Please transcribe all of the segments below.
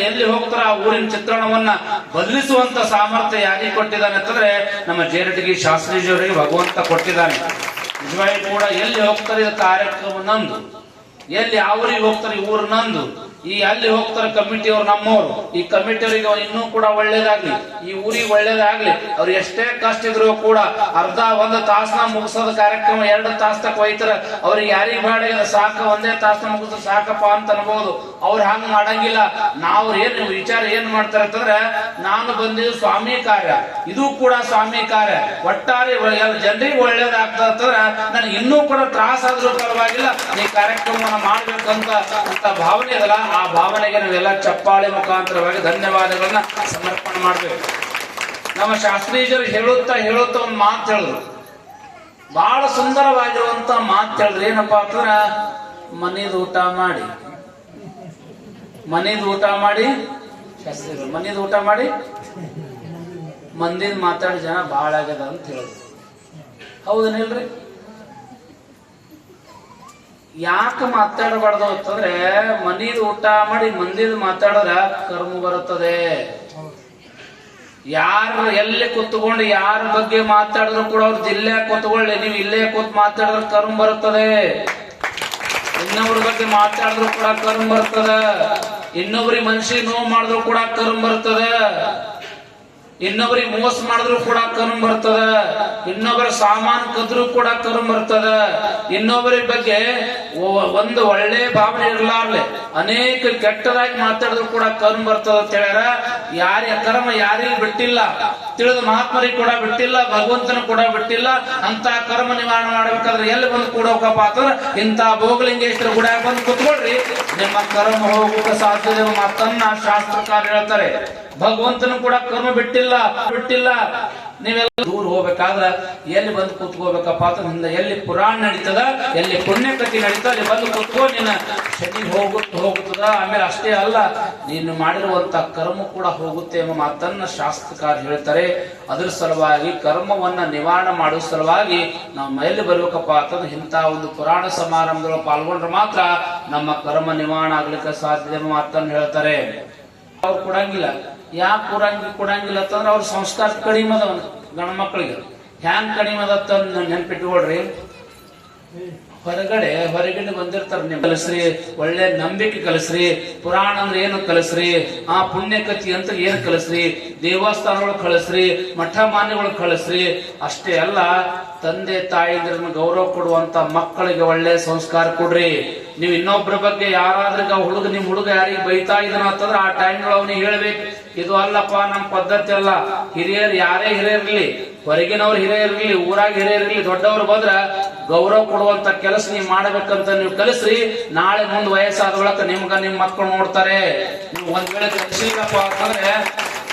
ಎಲ್ಲಿ ಹೋಗ್ತಾರ ಆ ಊರಿನ ಚಿತ್ರಣವನ್ನ ಬದಲಿಸುವಂತ ಸಾಮರ್ಥ್ಯ ಯಾರಿಗೆ ಕೊಟ್ಟಿದ್ದಾನೆ ಅಂತಂದ್ರೆ ನಮ್ಮ ಜೇರಟಗಿ ಶಾಸ್ತ್ರೀಜಿಯವರಿಗೆ ಭಗವಂತ ಕೊಟ್ಟಿದ್ದಾನೆ. ನಿಜವಾಗಿ ಕೂಡ ಎಲ್ಲಿ ಹೋಗ್ತಾರೆ ಇದು ಕಾರ್ಯಕ್ರಮ ನಂದು, ಎಲ್ಲಿ ಯಾವ ಊರಿಗೆ ಹೋಗ್ತಾರೆ ಈ ಊರು ನಂದು, ಈ ಅಲ್ಲಿ ಹೋಗ್ತಾರೆ ಕಮಿಟಿಯವ್ರು ನಮ್ಮವ್ರು, ಈ ಕಮಿಟಿಯವರಿಗೆ ಇನ್ನೂ ಕೂಡ ಒಳ್ಳೇದಾಗ್ಲಿ, ಈ ಊರಿಗೆ ಒಳ್ಳೇದಾಗ್ಲಿ. ಅವ್ರು ಎಷ್ಟೇ ಕಷ್ಟ ಇದ್ರು ಕೂಡ ಅರ್ಧ ಒಂದು ತಾಸನ ಮುಗಿಸೋದ ಕಾರ್ಯಕ್ರಮ 2 ತಾಸ ತಕ್ಕ ಒಯ್ತಾರ. ಅವ್ರಿಗೆ ಯಾರಿಗ ಬೇಡ ಸಾಕ, ಒಂದೇ ತಾಸನ ಮುಗಿಸ್ ಸಾಕಪ್ಪ ಅಂತ ಅನ್ಬೋದು. ಅವ್ರು ಹಂಗ ಮಾಡಂಗಿಲ್ಲ. ನಾವು ವಿಚಾರ ಏನ್ ಮಾಡ್ತಾರೆ ಅಂತಂದ್ರೆ, ನಾನು ಬಂದಿದ್ದು ಸ್ವಾಮಿ ಕಾರ್ಯ, ಇದು ಕೂಡ ಸ್ವಾಮಿ ಕಾರ್ಯ, ಒಟ್ಟಾರೆ ಜನರಿಗೆ ಒಳ್ಳೇದಾಗ್ತದ ಅಂತಂದ್ರೆ ನನಗೆ ಇನ್ನೂ ಕೂಡ ತ್ರಾಸ ಆದ್ರೂ ಪರವಾಗಿಲ್ಲ, ಈ ಕಾರ್ಯಕ್ರಮವನ್ನು ಮಾಡ್ಬೇಕಂತ ಭಾವನೆ ಇದಲ್ಲ. ಆ ಭಾವನೆಗೆ ನಾವೆಲ್ಲ ಚಪ್ಪಾಳೆ ಮುಖಾಂತರವಾಗಿ ಧನ್ಯವಾದಗಳನ್ನ ಸಮರ್ಪಣೆ ಮಾಡ್ಬೇಕು. ನಮ್ಮ ಶಾಸ್ತ್ರೀಜರು ಹೇಳುತ್ತಾ ಒಂದು ಮಾತು ಹೇಳಿದ್ರು, ಬಹಳ ಸುಂದರವಾಗಿರುವಂತ ಮಾತು ಹೇಳಿದ್ರು. ಏನಪ್ಪಾ ಅಂತಂದ್ರ, ಮನೇದು ಊಟ ಮಾಡಿ ಶಾಸ್ತ್ರೀಗಳು ಮನೇದು ಊಟ ಮಾಡಿ ಮಂದಿದ್ ಮಾತಾಡಿ ಜನ ಬಹಳ ಆಗ್ಯದ ಅಂತ ಹೇಳಿದ್ರು. ಹೌದನಿಲ್ರಿ? ಯಾಕೆ ಮಾತಾಡಬಾರ್ದು ಅಂತಂದ್ರೆ, ಮನೀದ್ ಊಟ ಮಾಡಿ ಮಂದಿದ್ ಮಾತಾಡಿದ್ರೆ ಕರ್ಮ ಬರುತ್ತದೆ. ಯಾರು ಎಲ್ಲಿ ಕೂತ್ಕೊಂಡು ಯಾರ ಬಗ್ಗೆ ಮಾತಾಡಿದ್ರು ಕೂಡ ಅವ್ರ ಜಿಲ್ಲೆ ಕೂತ್ಕೊಳ್ಳಿ, ನೀವು ಇಲ್ಲೇ ಕೂತ್ ಮಾತಾಡಿದ್ರೆ ಕರ್ಮ ಬರುತ್ತದೆ. ಇನ್ನೊಬ್ರ ಬಗ್ಗೆ ಮಾತಾಡಿದ್ರು ಕೂಡ ಕರ್ಮ ಬರ್ತದ. ಇನ್ನೊಬ್ರಿಗೆ ಮನುಷ್ಯ ನೋವು ಮಾಡಿದ್ರು ಕೂಡ ಕರ್ಮ ಬರ್ತದ. ಇನ್ನೊಬ್ಬರಿಗೆ ಮೋಸ ಮಾಡಿದ್ರು ಕೂಡ ಕರ್ಮ ಬರ್ತದ. ಇನ್ನೊಬ್ಬರ ಸಾಮಾನು ಕದ್ರು ಕೂಡ ಕರ್ಮ ಬರ್ತದ. ಇನ್ನೊಬ್ಬರ ಬಗ್ಗೆ ಒಂದು ಒಳ್ಳೆ ಭಾವನೆ ಇರಲಾರ್ಲೆ ಅನೇಕ ಕೆಟ್ಟದಾಗಿ ಮಾತಾಡಿದ್ರು ಕೂಡ ಕರ್ಮ ಬರ್ತದ ಅಂತ ಹೇಳ್ಯಾರ. ಕರ್ಮ ಯಾರಿಗೂ ಬಿಟ್ಟಿಲ್ಲ, ತಿಳಿದ ಮಹಾತ್ಮರಿಗೆ ಕೂಡ ಬಿಟ್ಟಿಲ್ಲ, ಭಗವಂತನ ಕೂಡ ಬಿಟ್ಟಿಲ್ಲ. ಅಂತ ಕರ್ಮ ನಿವಾರಣೆ ಮಾಡ್ಬೇಕಾದ್ರೆ ಎಲ್ಲಿ ಬಂದು ಕೂಡೋಕಪ್ಪ ಅಂತಂದ್ರೆ ಇಂಥ ಭೋಗಲಿಂಗೇಶ್ವರ ಗುಡಿಯಾಗ ಬಂದು ಕುತ್ಕೊಳ್ರಿ, ನಿಮ್ಮ ಕರ್ಮ ಹೋಗಕ್ಕೆ ಸಾಧ್ಯತೆ ಮಾತನ್ನ ಶಾಸ್ತ್ರಕಾರ ಹೇಳ್ತಾರೆ. ಭಗವಂತನು ಕೂಡ ಕರ್ಮ ಬಿಟ್ಟಿಲ್ಲ. ನೀವೆಲ್ಲ ದೂರ ಹೋಗ್ಬೇಕಾದ್ರೆ ಎಲ್ಲಿ ಬಂದು ಕೂತ್ಕೋಬೇಕಪ್ಪ ಅಂತ, ಎಲ್ಲಿ ಪುರಾಣ ನಡೀತದ, ಎಲ್ಲಿ ಪುಣ್ಯಕಥೆ ನಡೀತದ, ಅಲ್ಲಿ ಬಂದು ಕೂತ್ಕೋ, ನಿನ್ನ ಶನಿ ಹೋಗುತ್ತದ. ಆಮೇಲೆ ಅಷ್ಟೇ ಅಲ್ಲ, ನೀನು ಮಾಡಿರುವಂತ ಕರ್ಮ ಕೂಡ ಹೋಗುತ್ತೆ ಎಂಬ ಮಾತನ್ನ ಶಾಸ್ತ್ರಕಾರ ಹೇಳ್ತಾರೆ. ಅದ್ರ ಸಲುವಾಗಿ ಕರ್ಮವನ್ನ ನಿವಾರಣೆ ಮಾಡುವ ಸಲುವಾಗಿ ನಾವು ಎಲ್ಲಿ ಬರ್ಬೇಕಪ್ಪ ಅಂತಂದ್ರೆ ಇಂಥ ಒಂದು ಪುರಾಣ ಸಮಾರಂಭದೊಳಗೆ ಪಾಲ್ಗೊಂಡ್ರೆ ಮಾತ್ರ ನಮ್ಮ ಕರ್ಮ ನಿವಾರಣೆ ಆಗ್ಲಿಕ್ಕೆ ಸಾಧ್ಯ ಎಂಬ ಮಾತನ್ನು ಹೇಳ್ತಾರೆ. ಅವ್ರು ಕೊಡಂಗಿಲ್ಲ. ಯಾಕೆ ಕೊಡಂಗಿಲ್ಲ ಅಂತಂದ್ರೆ ಅವ್ರ ಸಂಸ್ಕಾರ ಕಡಿಮೆ ಅದ. ಗಂಡ ಮಕ್ಕಳಿಗೆ ಹ್ಯಾಂಗ್ ಕಡಿಮೆ ಅದ ನೆನ್ಪಿಟ್ಕೊಳ್ರಿ. ಹೊರಗಡೆ ಬಂದಿರ್ತಾರ, ನೀವು ಕಲಿಸ್ರಿ, ಒಳ್ಳೆ ನಂಬಿಕೆ ಕಲಿಸ್ರಿ, ಪುರಾಣ ಅಂದ್ರೆ ಏನು ಕಲಿಸ್ರಿ, ಆ ಪುಣ್ಯಕಥಿ ಅಂತ ಏನು ಕಲಿಸ್ರಿ, ದೇವಸ್ಥಾನಗಳು ಕಳಿಸ್ರಿ, ಮಠ ಮಾನ್ಯಗಳು ಕಳಿಸ್ರಿ. ಅಷ್ಟೇ ಅಲ್ಲ, ತಂದೆ ತಾಯಿದ್ರನ್ನ ಗೌರವ ಕೊಡುವಂತ ಮಕ್ಕಳಿಗೆ ಒಳ್ಳೆ ಸಂಸ್ಕಾರ ಕೊಡ್ರಿ. ನೀವು ಇನ್ನೊಬ್ಬರ ಬಗ್ಗೆ ಯಾರಾದ್ರೂ ನಿಮ್ ಹುಡುಗ ಯಾರಿಗೆ ಬೈತಾ ಇದನ ಅಂತಂದ್ರೆ ಆ ಟೈಮ್ಗಳು ಅವನಿಗೆ ಹೇಳ್ಬೇಕು, ಇದು ಅಲ್ಲಪ್ಪ ನಮ್ ಪದ್ಧತಿ ಅಲ್ಲ. ಹಿರಿಯರು ಯಾರೇ ಹಿರಿಯರ್ಲಿ, ಹೊರಗಿನವ್ರು ಹಿರಿಯರ್ಲಿ, ಊರಾಗ ಹಿರಿಯರ್ಲಿ, ದೊಡ್ಡವ್ರು ಬಂದ್ರ ಗೌರವ ಕೊಡುವಂತ ಕೆಲಸ ನೀವು ಮಾಡ್ಬೇಕಂತ ನೀವು ಕಲಿಸ್ರಿ. ನಾಳೆ ಮುಂದ್ ವಯಸ್ಸಾದ ಒಳಕ ನಿಮ್ ಮಕ್ಕಳು ನೋಡ್ತಾರೆ. ನೀವು ಒಂದ್ ವೇಳೆ ಕಲಿಸಿಲ್ಲಪ್ಪ ಅಂತಂದ್ರೆ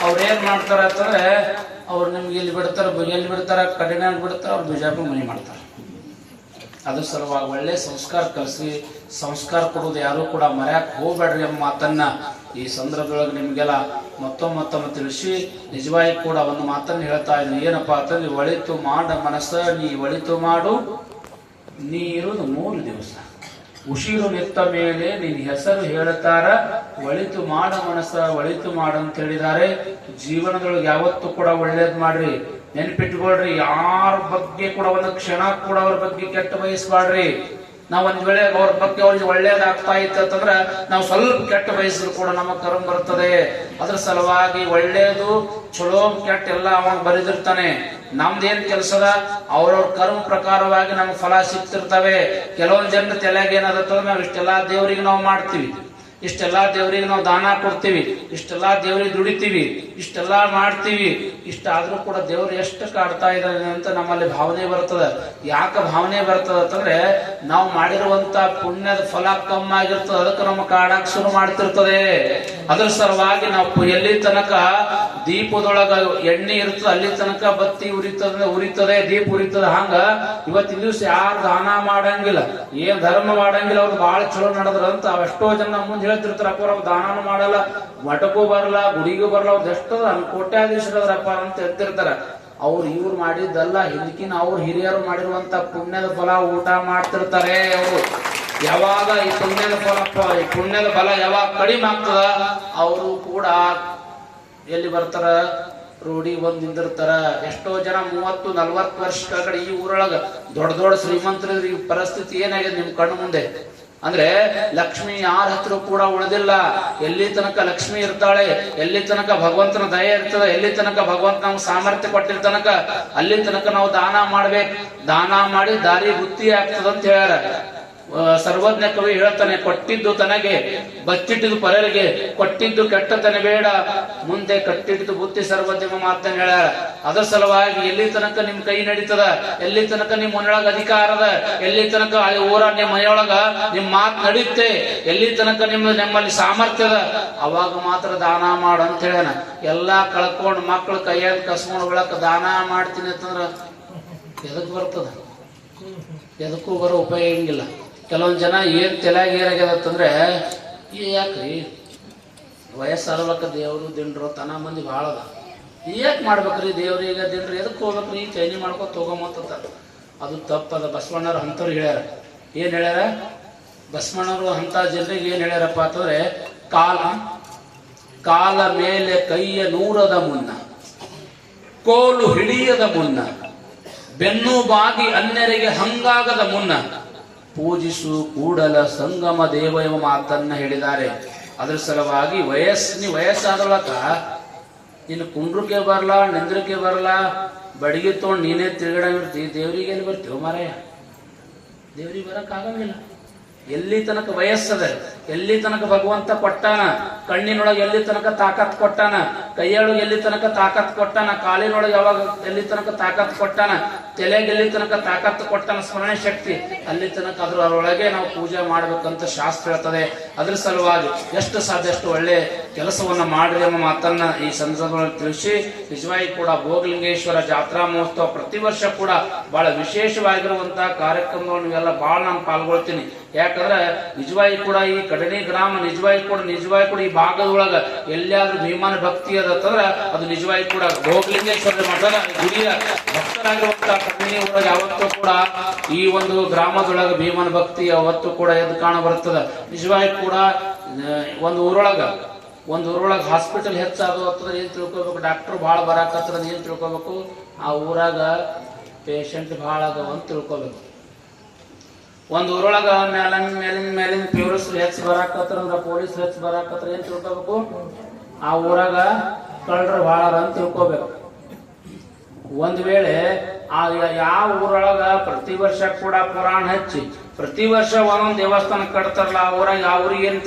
ಅವ್ರೇನ್ ಮಾಡ್ತಾರ ಅಂತಂದ್ರೆ, ಅವ್ರು ನಿಮ್ಗೆ ಎಲ್ಲಿ ಬಿಡ್ತಾರ ಕಡಿಮೆ ಬಿಡ್ತಾರ, ಅವ್ರು ಬಿಜಾಪುರ ಮನೆ ಮಾಡ್ತಾರೆ. ಅದ್ರ ಸಲುವಾಗಿ ಒಳ್ಳೆ ಸಂಸ್ಕಾರ ಕಲಿಸಿ, ಸಂಸ್ಕಾರ ಕೊಡೋದು ಯಾರು ಕೂಡ ಮರ್ಯಾಕ್ ಹೋಗ್ಬೇಡ್ರಿ ಎಂಬ ಮಾತನ್ನ ಈ ಸಂದರ್ಭದೊಳಗೆ ನಿಮ್ಗೆಲ್ಲ ಮತ್ತೊಮ್ಮೆ ತಿಳಿಸಿ ನಿಜವಾಗಿ ಕೂಡ ಒಂದು ಮಾತನ್ನು ಹೇಳ್ತಾ ಇದ್ದೀನಿ. ಏನಪ್ಪಾ ಅಂತಂದ್ರೆ, ಒಳಿತು ಮಾಡ ಮನಸ್ಸ ನೀ ಒಳಿತು ಮಾಡು, ನೀ ಇರುವುದು 3 ದಿವಸ, ಉಸಿರು ನಿತ್ತ ಮೇಲೆ ನಿನ್ ಹೆಸರು ಹೇಳ್ತಾರ, ಒಳಿತು ಮಾಡ ಮನಸ್ಸ ಒಳಿತು ಮಾಡು ಅಂತ ಹೇಳಿದ್ದಾರೆ. ಜೀವನದೊಳಗೆ ಯಾವತ್ತೂ ಕೂಡ ಒಳ್ಳೇದ್ ಮಾಡ್ರಿ. ನೆನ್ಪಿಟ್ಕೊಳ್ರಿ, ಯಾರ ಬಗ್ಗೆ ಕೂಡ ಒಂದು ಕ್ಷಣ ಕೂಡ ಅವ್ರ ಬಗ್ಗೆ ಕೆಟ್ಟ ಬಯಸ್ಬಾಡ್ರಿ. ನಾವ್ ಒಂದ್ ವೇಳೆ ಅವ್ರ ಬಗ್ಗೆ ಅವ್ರಿಗೆ ಒಳ್ಳೇದಾಗ್ತಾ ಇತ್ತು ಅಂತಂದ್ರ ನಾವು ಸ್ವಲ್ಪ ಕೆಟ್ಟ ಬಯಸಿದ್ರು ಕೂಡ ನಮ್ಮ ಕರ್ಮ ಬರ್ತದೆ. ಅದ್ರ ಸಲುವಾಗಿ ಒಳ್ಳೇದು ಚಲೋ ಕೆಟ್ಟ ಎಲ್ಲ ಅವಾಗ ಬರೆದಿರ್ತಾನೆ. ನಮ್ದೇನ್ ಕೆಲ್ಸದ ಅವ್ರವ್ರ ಕರ್ಮ ಪ್ರಕಾರವಾಗಿ ನಮ್ಗೆ ಫಲ ಸಿಗ್ತಿರ್ತವೆ. ಕೆಲವೊಂದ್ ಜನರ ತಲೆಗೆ ಏನಾದತ್ತಂದ್ರೆ ನಾವ್ ಇಷ್ಟೆಲ್ಲಾ ದೇವ್ರಿಗೆ ನಾವು ಮಾಡ್ತೀವಿ, ಇಷ್ಟೆಲ್ಲಾ ದೇವ್ರಿಗೆ ನಾವು ದಾನ ಕೊಡ್ತೀವಿ, ಇಷ್ಟೆಲ್ಲಾ ದೇವ್ರಿಗೆ ದುಡಿತೀವಿ, ಇಷ್ಟೆಲ್ಲಾ ಮಾಡ್ತೀವಿ, ಇಷ್ಟಾದ್ರೂ ಕೂಡ ದೇವ್ರು ಎಷ್ಟು ಕಾಡ್ತಾ ಇದ್ದಾನೆ ಅಂತ ನಮ್ಮಲ್ಲಿ ಭಾವನೆ ಬರ್ತದ. ಯಾಕೆ ಭಾವನೆ ಬರ್ತದ ಅಂತಂದ್ರೆ, ನಾವು ಮಾಡಿರುವಂತ ಪುಣ್ಯದ ಫಲ ಕಮ್ಮಿ ಆಗಿರ್ತದೆ, ಅದಕ್ಕೆ ನಮ್ಮ ಕಾಡಾಕ್ ಶುರು ಮಾಡ್ತಿರ್ತದೆ. ಅದ್ರ ಸಲುವಾಗಿ ನಾವು ಎಲ್ಲಿ ತನಕ ದೀಪದೊಳಗ ಎಣ್ಣೆ ಇರ್ತದೆ ಅಲ್ಲಿ ತನಕ ಬತ್ತಿ ಉರಿತದೆ, ದೀಪ ಉರಿತದ. ಹಂಗ ಇವತ್ತಿನ ದಿವ್ಸ ಯಾರು ದಾನ ಮಾಡಂಗಿಲ್ಲ, ಏನ್ ಧರ್ಮ ಮಾಡಂಗಿಲ್ಲ, ಅವ್ರು ಬಹಳ ಚಲೋ ನಡೆದ್ರ ಅಂತ ಎಷ್ಟೋ ಜನ ಮುಂದೆ ಹೇಳ್ತಿರ್ತಾರಪ್ಪ, ಅವ್ರು ದಾನನೂ ಮಾಡಲ್ಲ, ಮಠಕ್ಕೂ ಬರಲ್ಲ, ಗುಡಿಗೂ ಬರಲ್ಲ, ಅವ್ರು ಎಷ್ಟು ಕೋಟ್ಯಾಧೀಶರಪ್ಪ ಅಂತ ಹೇಳ್ತಿರ್ತಾರ. ಇವ್ರು ಮಾಡಿದ್ದಲ್ಲ, ಹಿಂದಕಿನ ಅವ್ರ ಹಿರಿಯರು ಮಾಡಿರುವಂತ ಪುಣ್ಯದ ಫಲ ಊಟ ಮಾಡ್ತಿರ್ತಾರೆ ಅವರು. ಯಾವಾಗ ಈ ಪುಣ್ಯದ ಫಲ ಈ ಪುಣ್ಯದ ಬಲ ಯಾವಾಗ ಕಡಿಮೆ ಆಗ್ತದ ಅವರು ಕೂಡ ಎಲ್ಲಿ ಬರ್ತಾರ, ರೋಡಿಗೆ ಬಂದು ನಿಂದಿರ್ತಾರ. ಎಷ್ಟೋ ಜನ 30-40 ವರ್ಷ ಕೆಳಗಡೆ ಈ ಊರೊಳಗ ದೊಡ್ಡ ದೊಡ್ಡ ಶ್ರೀಮಂತರ ಈ ಪರಿಸ್ಥಿತಿ ಏನಾಗಿದೆ ನಿಮ್ ಕಣ್ಣು ಮುಂದೆ. ಅಂದ್ರೆ ಲಕ್ಷ್ಮಿ ಯಾರ ಹತ್ರ ಕೂಡ ಉಳಿದಿಲ್ಲ. ಎಲ್ಲಿ ತನಕ ಲಕ್ಷ್ಮಿ ಇರ್ತಾಳೆ, ಎಲ್ಲಿ ತನಕ ಭಗವಂತನ ದಯ ಇರ್ತದ, ಎಲ್ಲಿ ತನಕ ಭಗವಂತ ನಮ್ಗೆ ಸಾಮರ್ಥ್ಯ ಕೊಟ್ಟಿರ್ತನಕ ಅಲ್ಲಿ ತನಕ ನಾವು ದಾನ ಮಾಡ್ಬೇಕು. ದಾನ ಮಾಡಿ ದಾರಿ ಬುತ್ತಿ ಆಗ್ತದಂತ ಹೇಳ್ಯಾರ. ಸರ್ವಜ್ಞ ಕವಿ ಹೇಳ್ತಾನೆ, ಕೊಟ್ಟಿದ್ದು ತನಗೆ ಬಚ್ಚಿಟ್ಟಿದ್ದು ಪರರಿಗೆ, ಕೊಟ್ಟಿದ್ದು ಕೆಟ್ಟತನ ಬೇಡ, ಮುಂದೆ ಕಟ್ಟಿಟ್ಟಿದ್ದು ಬುತ್ತಿ ಸರ್ವಜ್ಞ ಮಾತನ್ನ ಹೇಳ್ಯಾರ. ಅದರ ಸಲುವಾಗಿ ಎಲ್ಲಿ ತನಕ ನಿಮ್ ಕೈ ನಡೀತದ, ಎಲ್ಲಿ ತನಕ ನಿಮ್ ಮನೆಯೊಳಗ ಅಧಿಕಾರದ, ಎಲ್ಲಿ ತನಕ ಊರ ನಿಮ್ಮ ಮನೆಯೊಳಗ ನಿಮ್ ಮಾತು ನಡೀತೆ, ಎಲ್ಲಿ ತನಕ ನಿಮ್ಮಲ್ಲಿ ಸಾಮರ್ಥ್ಯದ, ಅವಾಗ ಮಾತ್ರ ದಾನ ಮಾಡು ಅಂತ ಹೇಳ್ಯಾನ. ಎಲ್ಲಾ ಕಳ್ಕೊಂಡು ಮಕ್ಕಳು ಕೈಯಾಗ ಕಸ್ಕೊಂಡು ಒಳಕ ದಾನ ಮಾಡ್ತೀನಿ ಅಂತಂದ್ರ ಎದಕ್ ಬರ್ತದ? ಎದಕ್ಕೂ ಬರೋ ಉಪಯೋಗ ಹಿಂಗಿಲ್ಲ. ಕೆಲವೊಂದು ಜನ ಏನ್ ತಲೆಯಾಗ ಏನಾಗ್ಯದಂತಂದ್ರೆ, ಯಾಕ್ರಿ ವಯಸ್ಸಾರ್ಲಕ್ಕ ದೇವರು ದಿಂಡ್ರು ತನ ಮಂದಿ ಭಾಳ ಅದ, ಯಾಕೆ ಮಾಡ್ಬೇಕ್ರಿ ದೇವ್ರಿಗೆ ದಿಂಡ್ರು, ಎದಕ್ಕೆ ಹೋಗ್ಬೇಕ್ರಿ ಚೈನಿ ಮಾಡ್ಕೊತ ಹೋಗಮಂತ. ಅದು ತಪ್ಪದ. ಬಸವಣ್ಣವ್ರು ಅಂಥವ್ರು ಹೇಳ್ಯಾರ. ಏನ್ ಹೇಳ್ಯಾರ ಬಸವಣ್ಣವರು? ಅಂತ ಜನರಿಗೆ ಏನ್ ಹೇಳ್ಯಾರಪ್ಪ ಅಂತಂದ್ರೆ, ಕಾಲ ಮೇಲೆ ಕೈಯ ನೂರದ ಮುನ್ನ, ಕೋಲು ಹಿಡಿಯದ ಮುನ್ನ, ಬೆನ್ನು ಬಾಗಿ ಅನ್ಯರಿಗೆ ಹಂಗಾಗದ ಮುನ್ನ, ಪೂಜಿಸು ಕೂಡಲ ಸಂಗಮ ದೇವ ಎಂಬ ಮಾತನ್ನ ಹೇಳಿದ್ದಾರೆ. ಅದ್ರ ಸಲುವಾಗಿ ವಯಸ್ಸಾದೊಳಕ ಇನ್ನು ಕುಂಡ್ರಕ್ಕೆ ಬರಲ್ಲ, ನಿಂದ್ರಕ್ಕೆ ಬರಲ್ಲ, ಬಡಿಗೆ ತೊಗೊಂಡು ನೀನೇ ತಿರುಗಡಾಗಿರ್ತಿ. ದೇವ್ರಿಗೆ ಎಲ್ಲಿ ಬರ್ತೀವ ಮಾರಾಯ? ದೇವ್ರಿಗೆ ಬರಕ್ ಆಗಂಗಿಲ್ಲ. ಎಲ್ಲಿ ತನಕ ವಯಸ್ಸದ, ಎಲ್ಲಿ ತನಕ ಭಗವಂತ ಕೊಟ್ಟಾನ, ಕಣ್ಣಿನೊಳಗೆ ಎಲ್ಲಿ ತನಕ ತಾಕತ್ ಕೊಟ್ಟಾನ, ಕೈಯೊಳಗೆ ಎಲ್ಲಿ ತನಕ ತಾಕತ್ ಕೊಟ್ಟಾನ, ಕಾಲಿನೊಳಗೆ ಯಾವಾಗ ಎಲ್ಲಿ ತನಕ ತಾಕತ್ ಕೊಟ್ಟಾನ, ತಲೆಗೆ ಎಲ್ಲಿ ತನಕ ತಾಕತ್ ಕೊಟ್ಟಾನ, ಸ್ಮರಣೆ ಶಕ್ತಿ ಅಲ್ಲಿ ತನಕ ಅದರೊಳಗೆ ನಾವು ಪೂಜೆ ಮಾಡ್ಬೇಕಂತ ಶಾಸ್ತ್ರ ಹೇಳ್ತದೆ. ಅದ್ರ ಸಲುವಾಗಿ ಎಷ್ಟು ಸಾಧ್ಯ ಅಷ್ಟು ಒಳ್ಳೆ ಕೆಲಸವನ್ನ ಮಾಡ್ರಿ ಎಂಬ ಮಾತನ್ನ ಈ ಸಂದರ್ಭದಲ್ಲಿ ತಿಳಿಸಿ, ನಿಜವಾಗಿ ಕೂಡ ಭೋಗಲಿಂಗೇಶ್ವರ ಜಾತ್ರಾ ಮಹೋತ್ಸವ ಪ್ರತಿ ವರ್ಷ ಕೂಡ ಬಹಳ ವಿಶೇಷವಾಗಿರುವಂತಹ ಕಾರ್ಯಕ್ರಮಗಳು ನೀವೆಲ್ಲ ಬಹಳ ನಾನು ಪಾಲ್ಗೊಳ್ತೀನಿ. ಯಾಕಂದ್ರೆ ನಿಜವಾಗಿ ಕೂಡ ಈ ಕಡಣಿ ಗ್ರಾಮ ನಿಜವಾಗಿ ಕೂಡ ಈ ಭಾಗದೊಳಗ ಎಲ್ಲಿಯಾದ್ರೂ ಭೀಮನ ಭಕ್ತಿ ಅದಂದ್ರೆ ಅದು ನಿಜವಾಗಿ ಕೂಡ ಭೋಗಲಿಂಗೇಶ್ವರ ಮಠದ ಗುರಿಯ ಭಕ್ತರಾಗಿರುವಂತಹ ಕಡಣಿ ಊರಾಗ ಯಾವತ್ತೂ ಕೂಡ ಈ ಒಂದು ಗ್ರಾಮದೊಳಗ ಭೀಮನ ಭಕ್ತಿ ಯಾವತ್ತೂ ಕೂಡ ಎದ್ದು ಕಾಣ ಬರ್ತದ. ನಿಜವಾಗಿ ಕೂಡ ಒಂದು ಊರೊಳಗ ಹಾಸ್ಪಿಟಲ್ ಹೆಚ್ಚಾಗೋತ್ತಂದ್ರೆ ಏನ್ ತಿಳ್ಕೊಬೇಕು? ಡಾಕ್ಟರ್ ಭಾಳ ಬರಾಕತ್ತದ ಏನ್ ತಿಳ್ಕೊಬೇಕು? ಆ ಊರಾಗ ಪೇಷಂಟ್ ಭಾಳ ಅದಾವ ಅಂತ ತಿಳ್ಕೊಬೇಕು. ಒಂದ್ ಊರೊಳಗ ಮೇಲಿನ ಪ್ಯೂರಿಸ್ರು ಹೆಚ್ಚು ಬರಾಕತ್ರ ಅಂದ್ರ ಪೊಲೀಸ್ ಹೆಚ್ಚು ಬರಾಕತ್ರ ಏನ್ ತಿಳ್ಕೊಬೇಕು? ಆ ಊರಾಗ ಕಳ್ಳರು ಭಾಳ ಅಂತ ತಿಳ್ಕೊಬೇಕು. ಒಂದ್ ವೇಳೆ ಆ ಯಾವ ಊರೊಳಗ ಪ್ರತಿ ವರ್ಷ ಕೂಡ ಪುರಾಣ ಹಚ್ಚಿ ಪ್ರತಿ ವರ್ಷ ಒಂದೊಂದು ದೇವಸ್ಥಾನ ಕಟ್ತಾರಲ್ಲ, ಆ ಊರಾಗ ಆ ಊರಿಗೆ ಏನ್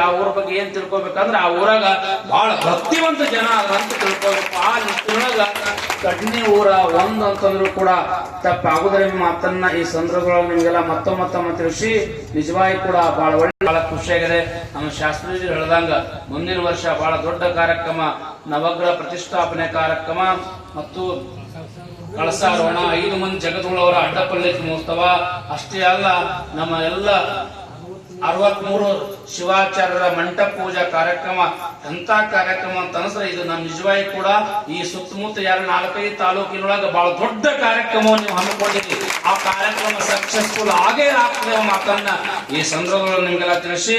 ಆ ಊರ ಬಗ್ಗೆ ಏನ್ ತಿಳ್ಕೊಬೇಕಂದ್ರೆ ಆ ಊರಾಗ ಬಹಳ ಭಕ್ತಿವಂತ ಜನ ಅಂತ ತಿಳ್ಕೊಬೇಕು. ಆ ನಿಟ್ಟಿನೊಳಗ ಕಡ್ನಿ ಊರ ಒಂದು ಅಂತಂದ್ರು ಕೂಡ ತಪ್ಪಾಗುವುದರಿಂದ ಮಾತನ್ನ ಈ ಸಂದರ್ಭದೊಳಗೆ ನಿಮಗೆಲ್ಲ ಮತ್ತೊಮ್ಮೆ ತಿಳಿಸಿ ನಿಜವಾಗಿ ಕೂಡ ಬಹಳ ಖುಷಿಯಾಗಿದೆ. ನಮ್ಮ ಶಾಸ್ತ್ರೀಜಿ ಹೇಳ್ದಂಗ ಮುಂದಿನ ವರ್ಷ ಬಹಳ ದೊಡ್ಡ ಕಾರ್ಯಕ್ರಮ, ನವಗ್ರಹ ಪ್ರತಿಷ್ಠಾಪನೆ ಕಾರ್ಯಕ್ರಮ ಮತ್ತು ಕಳಸಾರೋಹಣ, 5 ಮಂದಿ ಜಗದ್ಗುಳವರ ಅಡ್ಡಪಲ್ಲಕ್ಕಿ ಮಹೋತ್ಸವ ಅಷ್ಟೇ ಅಲ್ಲ, ನಮ್ಮ ಎಲ್ಲ 63 ಶಿವಾಚಾರ್ಯರ ಮಂಟಪ ಪೂಜಾ ಕಾರ್ಯಕ್ರಮ ಎಂತ ಕಾರ್ಯಕ್ರಮ ಅಂತ ಅನ್ಸ್ರೆ ಇದು ನಮ್ಮ ನಿಜವಾಗಿ ಕೂಡ ಈ ಸುತ್ತಮುತ್ತ 4-5 ತಾಲೂಕಿನೊಳಗೆ ಬಹಳ ದೊಡ್ಡ ಕಾರ್ಯಕ್ರಮವನ್ನು ನೀವು ಹಮ್ಮಿಕೊಂಡಿದ್ದೀವಿ. ಆ ಕಾರ್ಯಕ್ರಮ ಸಕ್ಸಸ್ಫುಲ್ ಆಗೇ ಆಗ್ತದೆ ಮಾತನ್ನ ಈ ಸಂದರ್ಭದಲ್ಲಿ ನಿಮ್ಗೆಲ್ಲ ತಿಳಿಸಿ